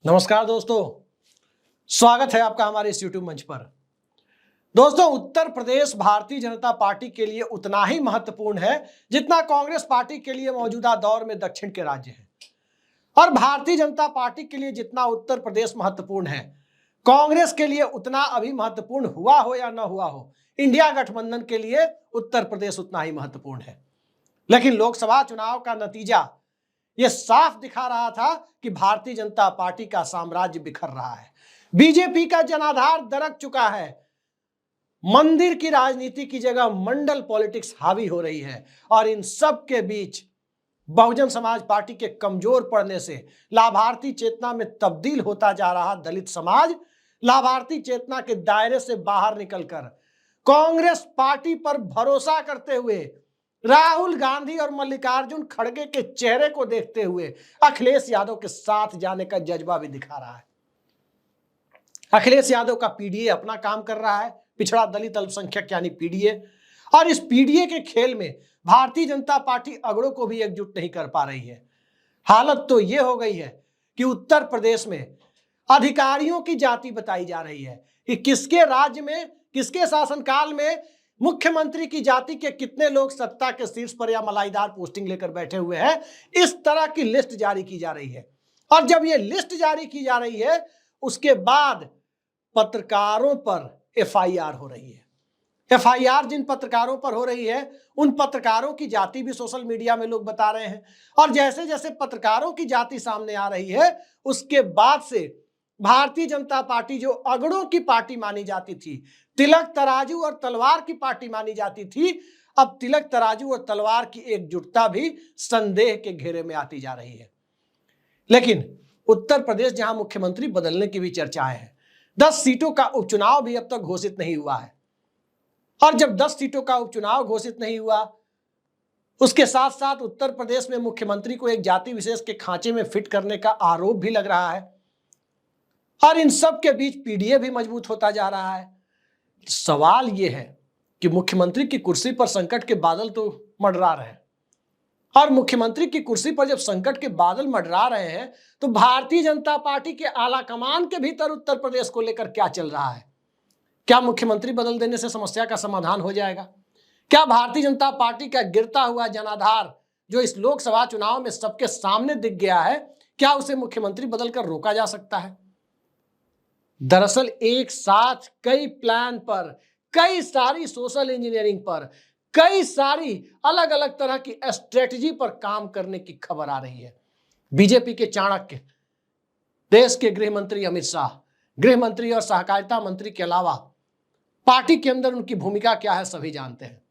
नमस्कार दोस्तों, स्वागत है आपका हमारे इस YouTube मंच पर। दोस्तों, उत्तर प्रदेश भारतीय जनता पार्टी के लिए उतना ही महत्वपूर्ण है जितना कांग्रेस पार्टी के लिए मौजूदा दौर में दक्षिण के राज्य है। और भारतीय जनता पार्टी के लिए जितना उत्तर प्रदेश महत्वपूर्ण है, कांग्रेस के लिए उतना अभी महत्वपूर्ण हुआ हो या ना हुआ हो, इंडिया गठबंधन के लिए उत्तर प्रदेश उतना ही महत्वपूर्ण है। लेकिन लोकसभा चुनाव का नतीजा यह साफ दिखा रहा था कि भारतीय जनता पार्टी का साम्राज्य बिखर रहा है। बीजेपी का जनाधार दरक चुका है। मंदिर की राजनीति की जगह मंडल पॉलिटिक्स हावी हो रही है। और इन सब के बीच बहुजन समाज पार्टी के कमजोर पड़ने से लाभार्थी चेतना में तब्दील होता जा रहा दलित समाज लाभार्थी चेतना के दायरे से बाहर निकलकर कांग्रेस पार्टी पर भरोसा करते हुए राहुल गांधी और मल्लिकार्जुन खड़गे के चेहरे को देखते हुए अखिलेश यादव के साथ जाने का जज्बा भी दिखा रहा है। अखिलेश यादव का पीडीए अपना काम कर रहा है, पिछड़ा दलित अल्पसंख्यक यानी पीडीए। और इस पीडीए के खेल में भारतीय जनता पार्टी अगड़ों को भी एकजुट नहीं कर पा रही है। हालत तो यह हो गई है कि उत्तर प्रदेश में अधिकारियों की जाति बताई जा रही है कि किसके राज्य में, किसके शासनकाल में मुख्यमंत्री की जाति के कितने लोग सत्ता के शीर्ष पर या मलाईदार पोस्टिंग लेकर बैठे हुए हैं। इस तरह की लिस्ट जारी की जा रही है। और जब यह लिस्ट जारी की जा रही है, उसके बाद पत्रकारों पर एफआईआर हो रही है। एफआईआर जिन पत्रकारों पर हो रही है, उन पत्रकारों की जाति भी सोशल मीडिया में लोग बता रहे हैं। और जैसे जैसे पत्रकारों की जाति सामने आ रही है, उसके बाद से भारतीय जनता पार्टी जो अगड़ों की पार्टी मानी जाती थी, तिलक तराजू और तलवार की पार्टी मानी जाती थी, अब तिलक तराजू और तलवार की एकजुटता भी संदेह के घेरे में आती जा रही है। लेकिन उत्तर प्रदेश जहां मुख्यमंत्री बदलने की भी चर्चाएं हैं, 10 सीटों का उपचुनाव भी अब तक घोषित नहीं हुआ है। और जब 10 सीटों का उपचुनाव घोषित नहीं हुआ, उसके साथ साथ उत्तर प्रदेश में मुख्यमंत्री को एक जाति विशेष के खांचे में फिट करने का आरोप भी लग रहा है। और इन सब के बीच पीडीए भी मजबूत होता जा रहा है। सवाल यह है कि मुख्यमंत्री की कुर्सी पर संकट के बादल तो मंडरा रहे हैं। और मुख्यमंत्री की कुर्सी पर जब संकट के बादल मंडरा रहे हैं, तो भारतीय जनता पार्टी के आला कमान के भीतर उत्तर प्रदेश को लेकर क्या चल रहा है? क्या मुख्यमंत्री बदल देने से समस्या का समाधान हो जाएगा? क्या भारतीय जनता पार्टी का गिरता हुआ जनाधार जो इस लोकसभा चुनाव में सबके सामने दिख गया है, क्या उसे मुख्यमंत्री बदलकर रोका जा सकता है? दरअसल एक साथ कई प्लान पर, कई सारी सोशल इंजीनियरिंग पर, कई सारी अलग अलग तरह की स्ट्रेटजी पर काम करने की खबर आ रही है। बीजेपी के चाणक्य, देश के गृह मंत्री अमित शाह, गृह मंत्री और सहकारिता मंत्री के अलावा पार्टी के अंदर उनकी भूमिका क्या है सभी जानते हैं।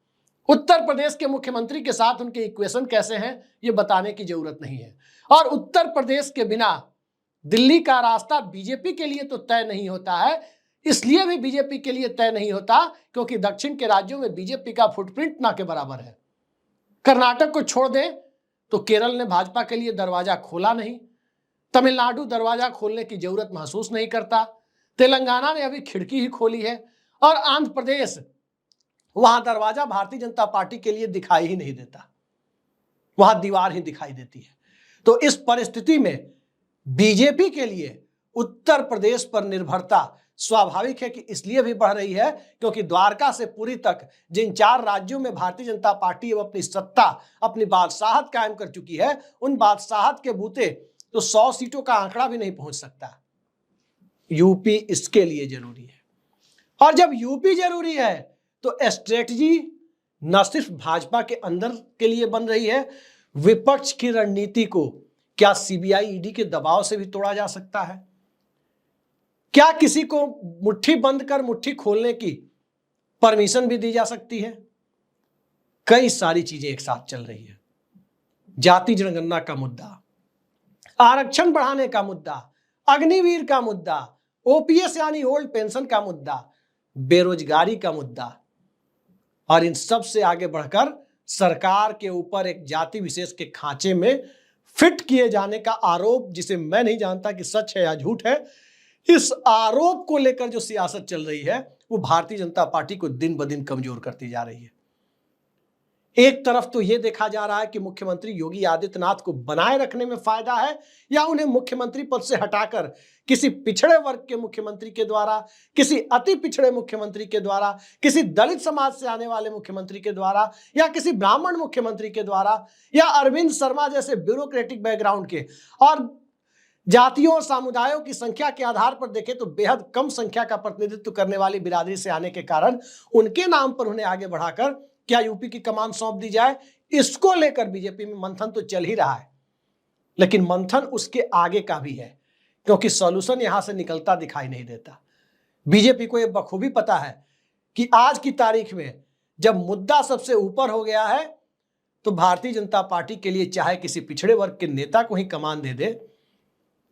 उत्तर प्रदेश के मुख्यमंत्री के साथ उनके इक्वेशन कैसे हैं, यह बताने की जरूरत नहीं है। और उत्तर प्रदेश के बिना दिल्ली का रास्ता बीजेपी के लिए तो तय नहीं होता है। इसलिए भी बीजेपी के लिए तय नहीं होता क्योंकि दक्षिण के राज्यों में बीजेपी का फुटप्रिंट ना के बराबर है। कर्नाटक को छोड़ दें तो केरल ने भाजपा के लिए दरवाजा खोला नहीं, तमिलनाडु दरवाजा खोलने की जरूरत महसूस नहीं करता, तेलंगाना ने अभी खिड़की ही खोली है, और आंध्र प्रदेश, वहां दरवाजा भारतीय जनता पार्टी के लिए दिखाई ही नहीं देता, वहां दीवार ही दिखाई देती है। तो इस परिस्थिति में बीजेपी के लिए उत्तर प्रदेश पर निर्भरता स्वाभाविक है कि इसलिए भी बढ़ रही है क्योंकि द्वारका से पुरी तक जिन 4 राज्यों में भारतीय जनता पार्टी अब अपनी सत्ता, अपनी बादशाहत कायम कर चुकी है, उन बादशाहत के बूते तो 100 सीटों का आंकड़ा भी नहीं पहुंच सकता। यूपी इसके लिए जरूरी है। और जब यूपी जरूरी है तो स्ट्रेटजी न सिर्फ भाजपा के अंदर के लिए बन रही है, विपक्ष की रणनीति को क्या सीबीआई ईडी के दबाव से भी तोड़ा जा सकता है? क्या किसी को मुट्ठी बंद कर मुट्ठी खोलने की परमिशन भी दी जा सकती है? कई सारी चीजें एक साथ चल रही है। जाति जनगणना का मुद्दा, आरक्षण बढ़ाने का मुद्दा, अग्निवीर का मुद्दा, ओपीएस यानी ओल्ड पेंशन का मुद्दा, बेरोजगारी का मुद्दा, और इन सब से आगे बढ़कर सरकार के ऊपर एक जाति विशेष के खांचे में फिट किए जाने का आरोप, जिसे मैं नहीं जानता कि सच है या झूठ है, इस आरोप को लेकर जो सियासत चल रही है वो भारतीय जनता पार्टी को दिन ब दिन कमजोर करती जा रही है। एक तरफ तो यह देखा जा रहा है कि मुख्यमंत्री योगी आदित्यनाथ को बनाए रखने में फायदा है या उन्हें मुख्यमंत्री पद से हटाकर किसी पिछड़े वर्ग के मुख्यमंत्री के द्वारा, किसी अति पिछड़े मुख्यमंत्री के द्वारा, किसी दलित समाज से आने वाले मुख्यमंत्री के द्वारा या किसी ब्राह्मण मुख्यमंत्री के द्वारा या अरविंद शर्मा जैसे ब्यूरोक्रेटिक बैकग्राउंड के और जातियों और समुदायों की संख्या के आधार पर देखें तो बेहद कम संख्या का प्रतिनिधित्व करने वाली बिरादरी से आने के कारण उनके नाम पर उन्हें आगे बढ़ाकर क्या यूपी की कमान सौंप दी जाए, इसको लेकर बीजेपी में मंथन तो चल ही रहा है। लेकिन मंथन उसके आगे का भी है, क्योंकि सॉल्यूशन यहां से निकलता दिखाई नहीं देता। बीजेपी को यह बखूबी पता है कि आज की तारीख में जब मुद्दा सबसे ऊपर हो गया है तो भारतीय जनता पार्टी के लिए चाहे किसी पिछड़े वर्ग के नेता को ही कमान दे दे,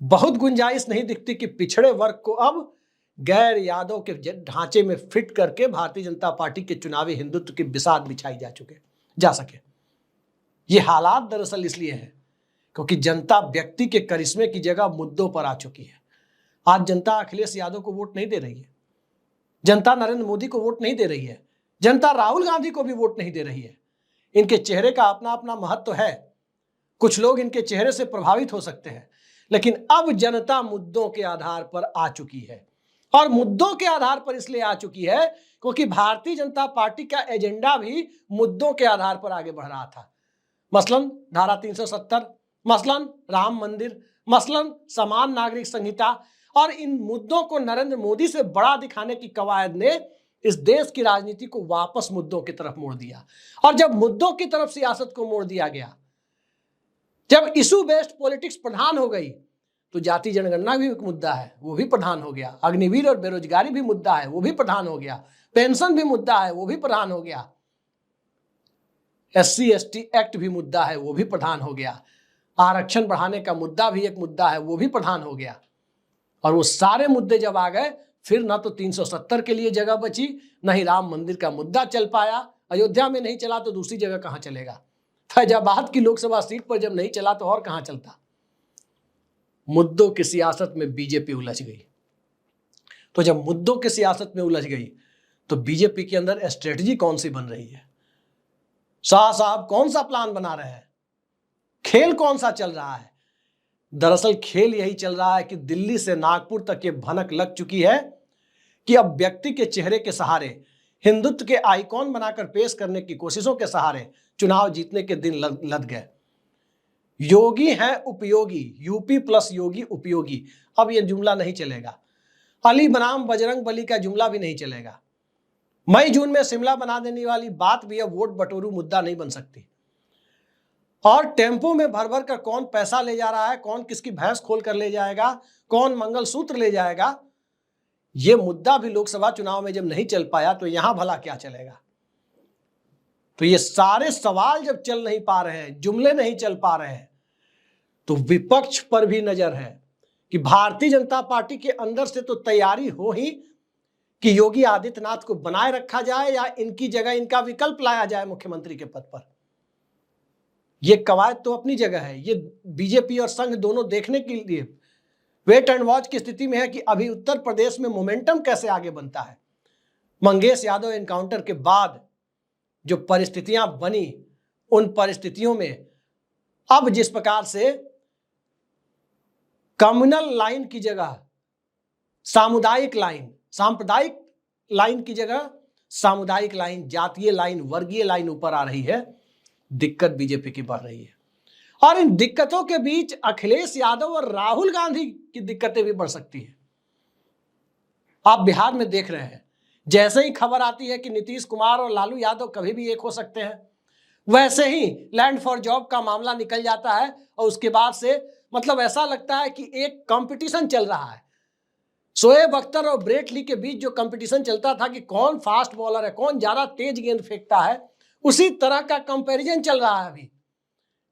बहुत गुंजाइश नहीं दिखती कि पिछड़े वर्ग को अब गैर यादव के ढांचे में फिट करके भारतीय जनता पार्टी के चुनावी हिंदुत्व की बिसात बिछाई जा सके। ये हालात दरअसल इसलिए है क्योंकि जनता व्यक्ति के करिश्मे की जगह मुद्दों पर आ चुकी है। आज जनता अखिलेश यादव को वोट नहीं दे रही है, जनता नरेंद्र मोदी को वोट नहीं दे रही है, जनता राहुल गांधी को भी वोट नहीं दे रही है। इनके चेहरे का अपना अपना महत्व है, कुछ लोग इनके चेहरे से प्रभावित हो सकते हैं, लेकिन अब जनता मुद्दों के आधार पर आ चुकी है। और मुद्दों के आधार पर इसलिए आ चुकी है क्योंकि भारतीय जनता पार्टी का एजेंडा भी मुद्दों के आधार पर आगे बढ़ रहा था। मसलन धारा 370, मसलन राम मंदिर, मसलन समान नागरिक संहिता, और इन मुद्दों को नरेंद्र मोदी से बड़ा दिखाने की कवायद ने इस देश की राजनीति को वापस मुद्दों की तरफ मोड़ दिया। और जब मुद्दों की तरफ सियासत को मोड़ दिया गया, जब इशू बेस्ड पॉलिटिक्स प्रधान हो गई, तो जाति जनगणना भी एक मुद्दा है, वो भी प्रधान हो गया। अग्निवीर और बेरोजगारी भी मुद्दा है, वो भी प्रधान हो गया। पेंशन भी मुद्दा है, वो भी प्रधान हो गया। SC ST एक्ट भी मुद्दा है, वो भी प्रधान हो गया। आरक्षण बढ़ाने का मुद्दा भी एक मुद्दा है, वो भी प्रधान हो गया। और वो सारे मुद्दे जब आ गए, फिर ना तो 370 के लिए जगह बची, न ही राम मंदिर का मुद्दा चल पाया। अयोध्या में नहीं चला तो दूसरी जगह कहां चलेगा? फैजाबाद की लोकसभा सीट पर जब नहीं चला तो और कहां चलता? मुद्दों की सियासत में बीजेपी उलझ गई। तो जब मुद्दों की सियासत में उलझ गई तो बीजेपी के अंदर स्ट्रेटजी कौन सी बन रही है? शाह साहब कौन सा प्लान बना रहे हैं? खेल कौन सा चल रहा है? दरअसल खेल यही चल रहा है कि दिल्ली से नागपुर तक ये भनक लग चुकी है कि अब व्यक्ति के चेहरे के सहारे, हिंदुत्व के आइकॉन बनाकर पेश करने की कोशिशों के सहारे चुनाव जीतने के दिन लद गए। योगी हैं उपयोगी, यूपी प्लस योगी उपयोगी, अब यह जुमला नहीं चलेगा। अली बनाम बजरंग बली का जुमला भी नहीं चलेगा। मई जून में शिमला बना देने वाली बात भी अब वोट बटोरू मुद्दा नहीं बन सकती। और टेम्पो में भर भर कर कौन पैसा ले जा रहा है, कौन किसकी भैंस खोल कर ले जाएगा, कौन मंगलसूत्र ले जाएगा, यह मुद्दा भी लोकसभा चुनाव में जब नहीं चल पाया तो यहां भला क्या चलेगा? तो ये सारे सवाल जब चल नहीं पा रहे हैं, जुमले नहीं चल पा रहे हैं, तो विपक्ष पर भी नजर है कि भारतीय जनता पार्टी के अंदर से तो तैयारी हो ही कि योगी आदित्यनाथ को बनाए रखा जाए या इनकी जगह इनका विकल्प लाया जाए मुख्यमंत्री के पद पर। यह कवायद तो अपनी जगह है, ये बीजेपी और संघ दोनों देखने के लिए वेट एंड वॉच की स्थिति में है कि अभी उत्तर प्रदेश में मोमेंटम कैसे आगे बनता है। मंगेश यादव एनकाउंटर के बाद जो परिस्थितियां बनी, उन परिस्थितियों में अब जिस प्रकार से कम्युनल लाइन की जगह सामुदायिक लाइन, सांप्रदायिक लाइन की जगह सामुदायिक लाइन, जातीय लाइन, वर्गीय लाइन ऊपर आ रही है, दिक्कत बीजेपी की बढ़ रही है। और इन दिक्कतों के बीच अखिलेश यादव और राहुल गांधी की दिक्कतें भी बढ़ सकती हैं। आप बिहार में देख रहे हैं, जैसे ही खबर आती है कि नीतीश कुमार और लालू यादव कभी भी एक हो सकते हैं, वैसे ही लैंड फॉर जॉब का मामला निकल जाता है और उसके बाद से मतलब ऐसा लगता है कि एक कंपटीशन चल रहा है। शोएब अख्तर और ब्रेट ली के बीच जो कंपटीशन चलता था कि कौन फास्ट बॉलर है, कौन ज्यादा तेज गेंद फेंकता है, उसी तरह का कंपैरिजन चल रहा है। अभी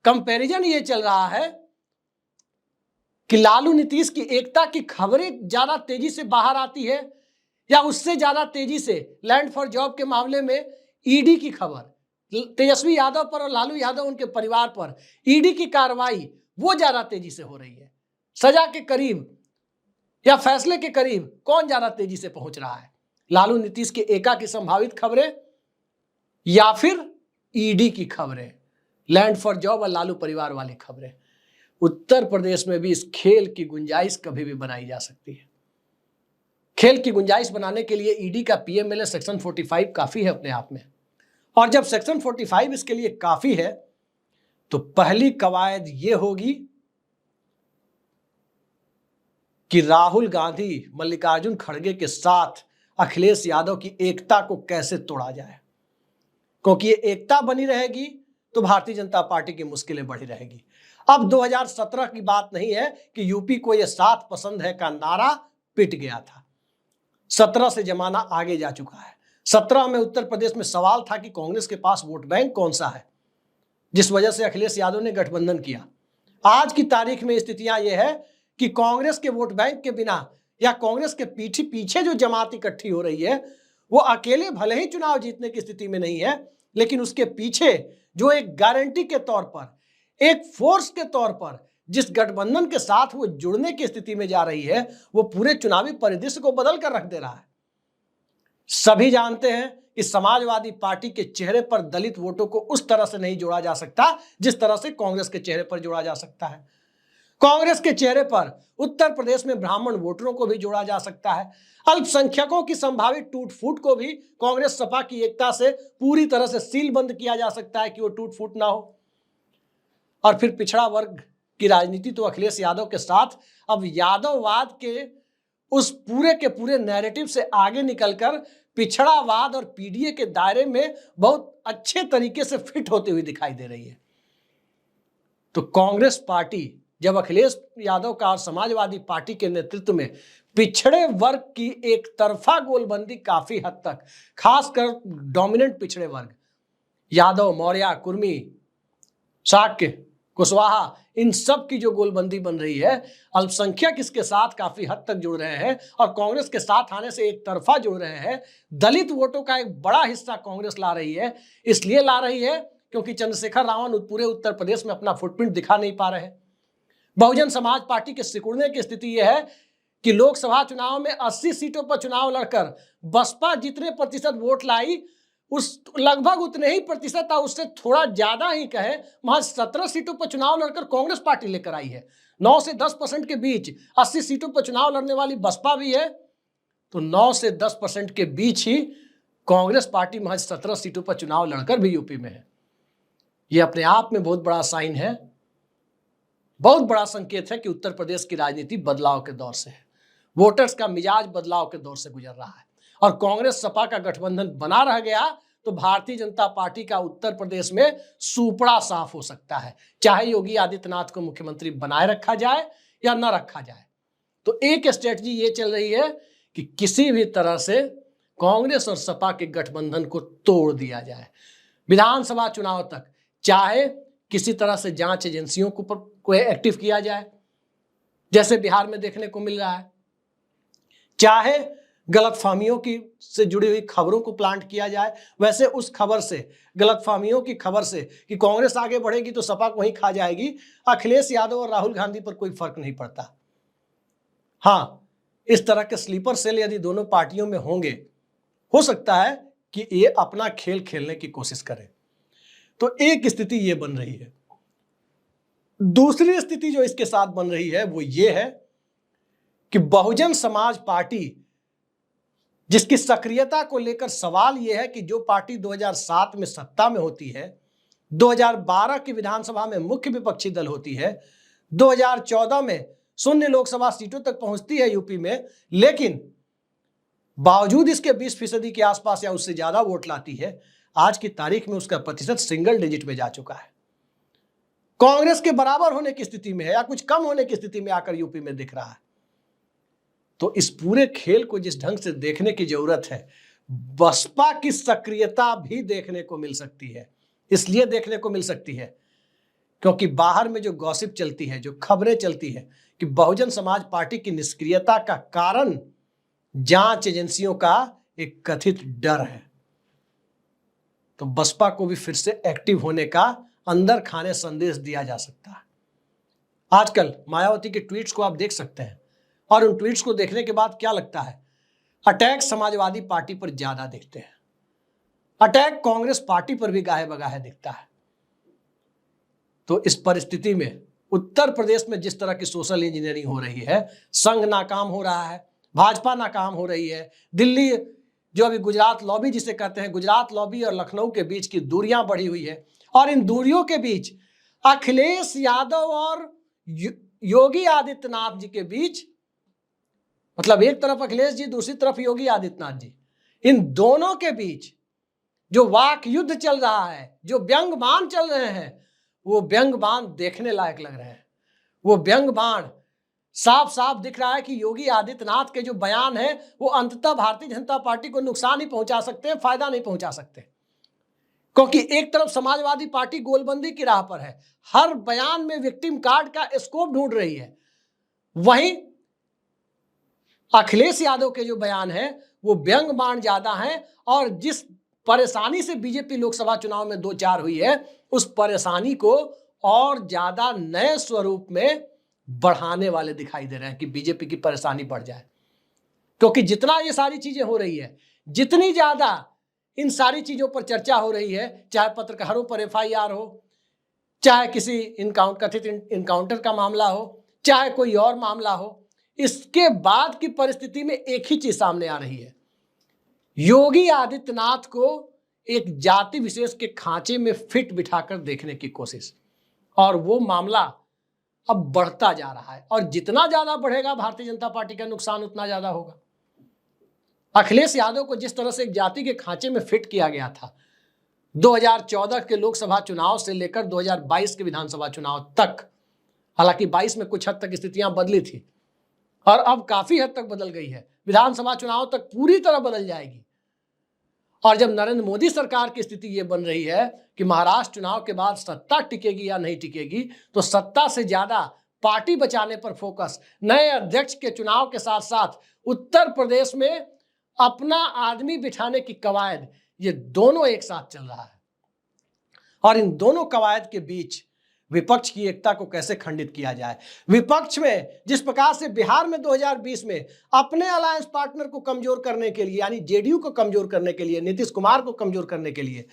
कंपैरिजन ये चल रहा है कि लालू नीतीश की एकता की खबरें ज्यादा तेजी से बाहर आती है या उससे ज्यादा तेजी से लैंड फॉर जॉब के मामले में ईडी की खबर, तेजस्वी यादव पर और लालू यादव उनके परिवार पर ईडी की कार्रवाई वो ज्यादा तेजी से हो रही है। सजा के करीब या फैसले के करीब कौन ज्यादा तेजी से पहुंच रहा है, लालू नीतीश के एका की संभावित खबरें या फिर ईडी की खबरें, लैंड फॉर जॉब और लालू परिवार वाली खबरें। उत्तर प्रदेश में भी इस खेल की गुंजाइश कभी भी बनाई जा सकती है। खेल की गुंजाइश बनाने के लिए ईडी का पीएमएलए सेक्शन 45 काफी है अपने आप में। और जब सेक्शन 45 इसके लिए काफी है तो पहली कवायद यह होगी कि राहुल गांधी, मल्लिकार्जुन खड़गे के साथ अखिलेश यादव की एकता को कैसे तोड़ा जाए, क्योंकि ये एकता बनी रहेगी तो भारतीय जनता पार्टी की मुश्किलें बढ़ी रहेगी। अब 2017 की बात नहीं है कि यूपी को यह 7 पसंद है का नारा पिट गया था। 17 से जमाना आगे जा चुका है। 17 में उत्तर प्रदेश में सवाल था कि कांग्रेस के पास वोट बैंक कौन सा है, जिस वजह से अखिलेश यादव ने गठबंधन किया। आज की तारीख में स्थितियां यह है कि कांग्रेस के वोट बैंक के बिना या कांग्रेस के पीछे जो जमात इकट्ठी हो रही है वो अकेले भले ही चुनाव जीतने की स्थिति में नहीं है, लेकिन उसके पीछे जो एक गारंटी के तौर पर, एक फोर्स के तौर पर जिस गठबंधन के साथ वो जुड़ने की स्थिति में जा रही है वो पूरे चुनावी परिदृश्य को बदल कर रख दे रहा है। सभी जानते हैं कि समाजवादी पार्टी के चेहरे पर दलित वोटों को उस तरह से नहीं जोड़ा जा सकता जिस तरह से कांग्रेस के चेहरे पर जोड़ा जा सकता है। कांग्रेस के चेहरे पर उत्तर प्रदेश में ब्राह्मण वोटरों को भी जोड़ा जा सकता है। अल्पसंख्यकों की संभावित टूट फूट को भी कांग्रेस सपा की एकता से पूरी तरह से सील बंद किया जा सकता है कि वो टूट फूट ना हो। और फिर पिछड़ा वर्ग की राजनीति तो अखिलेश यादव के साथ अब यादववाद के उस पूरे के पूरे नैरेटिव से आगे निकलकर पिछड़ावाद और पीडीए के दायरे में बहुत अच्छे तरीके से फिट होते हुए दिखाई दे रही है। तो कांग्रेस पार्टी जब अखिलेश यादव का और समाजवादी पार्टी के नेतृत्व में पिछड़े वर्ग की एक तरफा गोलबंदी काफी हद तक, खासकर डोमिनेंट पिछड़े वर्ग यादव, मौर्य, कुर्मी, शाक्य, कुशवाहा, इन सब की जो गोलबंदी बन रही है, अल्पसंख्यक इसके साथ काफी हद तक जुड़ रहे हैं और कांग्रेस के साथ आने से एक तरफा जुड़ रहे हैं। दलित वोटों का एक बड़ा हिस्सा कांग्रेस ला रही है। इसलिए ला रही है क्योंकि चंद्रशेखर रावण पूरे उत्तर प्रदेश में अपना फुटप्रिंट दिखा नहीं पा रहे। बहुजन समाज पार्टी के सिकुड़ने की स्थिति यह है कि लोकसभा चुनाव में 80 सीटों पर चुनाव लड़कर बसपा जितने प्रतिशत वोट लाई उस लगभग उतने ही प्रतिशत था, उससे थोड़ा ज्यादा ही कहे, महज 17 सीटों पर चुनाव लड़कर कांग्रेस पार्टी लेकर आई है। 9 से 10% के बीच 80 सीटों पर चुनाव लड़ने वाली बसपा भी है, तो 9 से 10% के बीच ही कांग्रेस पार्टी महज 17 सीटों पर चुनाव लड़कर भी यूपी में है। यह अपने आप में बहुत बड़ा साइन है, बहुत बड़ा संकेत है कि उत्तर प्रदेश की राजनीति बदलाव के दौर से है। वोटर्स का मिजाज बदलाव के दौर से गुजर रहा है और कांग्रेस सपा का गठबंधन बना रह गया तो भारतीय जनता पार्टी का उत्तर प्रदेश में सुपड़ा साफ हो सकता है, चाहे योगी आदित्यनाथ को मुख्यमंत्री बनाए रखा जाए या न रखा जाए। तो एक स्ट्रेटजी ये चल रही है कि किसी भी तरह से कांग्रेस और सपा के गठबंधन को तोड़ दिया जाए। विधानसभा चुनाव तक चाहे किसी तरह से जांच एजेंसियों को एक्टिव किया जाए, जैसे बिहार में देखने को मिल रहा है, चाहे गलतफहमियों की से जुड़ी हुई खबरों को प्लांट किया जाए, वैसे उस खबर से, गलतफहमियों की खबर से कि कांग्रेस आगे बढ़ेगी तो सपा को वहीं खा जाएगी, अखिलेश यादव और राहुल गांधी पर कोई फर्क नहीं पड़ता। हाँ, इस तरह के स्लीपर सेल यदि दोनों पार्टियों में होंगे, हो सकता है कि ये अपना खेल खेलने की कोशिश करें। तो एक स्थिति ये बन रही है। दूसरी स्थिति जो इसके साथ बन रही है वो ये है कि बहुजन समाज पार्टी, जिसकी सक्रियता को लेकर सवाल यह है कि जो पार्टी 2007 में सत्ता में होती है, 2012 की विधानसभा में मुख्य विपक्षी दल होती है, 2014 में शून्य लोकसभा सीटों तक पहुंचती है यूपी में, लेकिन बावजूद इसके 20% के आसपास या उससे ज्यादा वोट लाती है, आज की तारीख में उसका प्रतिशत सिंगल डिजिट में जा चुका है। कांग्रेस के बराबर होने की स्थिति में है या कुछ कम होने की स्थिति में आकर यूपी में दिख रहा है। तो इस पूरे खेल को जिस ढंग से देखने की जरूरत है, बसपा की सक्रियता भी देखने को मिल सकती है। इसलिए देखने को मिल सकती है क्योंकि बाहर में जो गॉसिप चलती है, जो खबरें चलती है कि बहुजन समाज पार्टी की निष्क्रियता का कारण जांच एजेंसियों का एक कथित डर है, तो बसपा को भी फिर से एक्टिव होने का अंदर खाने संदेश दिया जा सकता है। आजकल मायावती के ट्वीट्स को आप देख सकते हैं और उन ट्वीट्स को देखने के बाद क्या लगता है, अटैक समाजवादी पार्टी पर ज्यादा दिखते हैं। अटैक कांग्रेस पार्टी पर भी गाहे बगाहे दिखता है। तो इस परिस्थिति में उत्तर प्रदेश में जिस तरह की सोशल इंजीनियरिंग हो रही है, संघ नाकाम हो रहा है, भाजपा नाकाम हो रही है, दिल्ली जो अभी गुजरात लॉबी जिसे कहते हैं, गुजरात लॉबी और लखनऊ के बीच की दूरियां बढ़ी हुई है, और इन दूरियों के बीच अखिलेश यादव और योगी आदित्यनाथ जी के बीच, मतलब एक तरफ अखिलेश जी, दूसरी तरफ योगी आदित्यनाथ जी, इन दोनों के बीच जो वाक युद्ध चल रहा है, जो व्यंग बाण चल रहे हैं, वो व्यंग बाण देखने लायक लग रहे हैं। वो व्यंग बाण साफ साफ दिख रहा है कि योगी आदित्यनाथ के जो बयान है वो अंततः भारतीय जनता पार्टी को नुकसान ही पहुंचा सकते हैं, फायदा नहीं पहुंचा सकते। क्योंकि एक तरफ समाजवादी पार्टी गोलबंदी की राह पर है, हर बयान में विक्टिम कार्ड का स्कोप ढूंढ रही है, वहीं अखिलेश यादव के जो बयान है वो व्यंग बाण ज्यादा है, और जिस परेशानी से बीजेपी लोकसभा चुनाव में 2-4 हुई है, उस परेशानी को और ज्यादा नए स्वरूप में बढ़ाने वाले दिखाई दे रहे हैं कि बीजेपी की परेशानी बढ़ जाए। क्योंकि जितना ये सारी चीजें हो रही है, जितनी ज्यादा इन सारी चीजों पर चर्चा हो रही है, चाहे पत्रकारों पर एफआईआर हो, चाहे किसी कथित इनकाउंटर का मामला हो, चाहे कोई और मामला हो, इसके बाद की परिस्थिति में एक ही चीज सामने आ रही है, योगी आदित्यनाथ को एक जाति विशेष के खांचे में फिट बिठाकर देखने की कोशिश, और वो मामला अब बढ़ता जा रहा है, और जितना ज्यादा बढ़ेगा भारतीय जनता पार्टी का नुकसान उतना ज्यादा होगा। अखिलेश यादव को जिस तरह से एक जाति के खांचे में फिट किया गया था 2014 के लोकसभा चुनाव से लेकर 2022 के विधानसभा चुनाव तक, हालांकि 22 में कुछ हद तक स्थितियां बदली थी और अब काफी हद तक बदल गई है, विधानसभा चुनाव तक पूरी तरह बदल जाएगी। और जब नरेंद्र मोदी सरकार की स्थिति ये बन रही है कि महाराष्ट्र चुनाव के बाद सत्ता टिकेगी या नहीं टिकेगी, तो सत्ता से ज्यादा पार्टी बचाने पर फोकस, नए अध्यक्ष के चुनाव के साथ साथ उत्तर प्रदेश में अपना आदमी बिठाने की कवायद, ये दोनों एक साथ चल रहा है। और इन दोनों कवायद के बीच विपक्ष की एकता को कैसे खंडित किया जाए। विपक्ष में जिस प्रकार से बिहार में 2020 में अपने अलायंस पार्टनर को कमजोर करने के लिए, यानी जेडीयू को कमजोर करने के लिए, नीतीश कुमार को कमजोर करने के लिए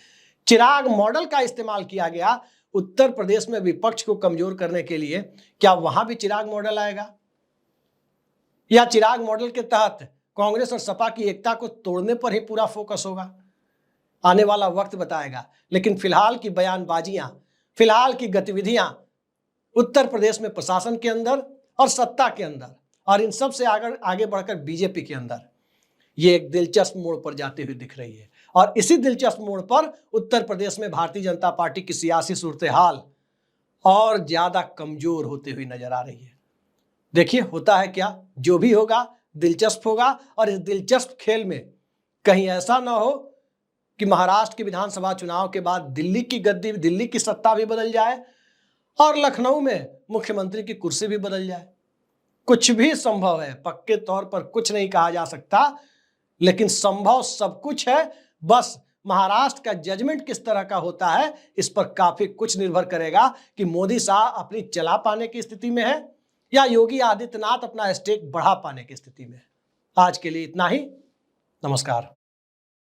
चिराग मॉडल का इस्तेमाल किया गया, उत्तर प्रदेश में विपक्ष को कमजोर करने के लिए क्या वहां भी चिराग मॉडल आएगा, या चिराग मॉडल के तहत कांग्रेस और सपा की एकता को तोड़ने पर ही पूरा फोकस होगा? आने वाला वक्त बताएगा। लेकिन फिलहाल की बयानबाजियां, फिलहाल की गतिविधियां उत्तर प्रदेश में प्रशासन के अंदर और सत्ता के अंदर, और इन सब से आगे बढ़कर बीजेपी के अंदर, ये एक दिलचस्प मोड़ पर जाती हुई दिख रही है। और इसी दिलचस्प मोड़ पर उत्तर प्रदेश में भारतीय जनता पार्टी की सियासी सूरत-ए-हाल और ज्यादा कमजोर होती हुई नजर आ रही है। देखिए होता है क्या, जो भी होगा दिलचस्प होगा, और इस दिलचस्प खेल में कहीं ऐसा ना हो कि महाराष्ट्र के विधानसभा चुनाव के बाद दिल्ली की गद्दी, दिल्ली की सत्ता भी बदल जाए और लखनऊ में मुख्यमंत्री की कुर्सी भी बदल जाए। कुछ भी संभव है, पक्के तौर पर कुछ नहीं कहा जा सकता, लेकिन संभव सब कुछ है। बस महाराष्ट्र का जजमेंट किस तरह का होता है, इस पर काफी कुछ निर्भर करेगा कि मोदी शाह अपनी चला पाने की स्थिति में है या योगी आदित्यनाथ अपना स्टेक बढ़ा पाने की स्थिति में है। आज के लिए इतना ही, नमस्कार।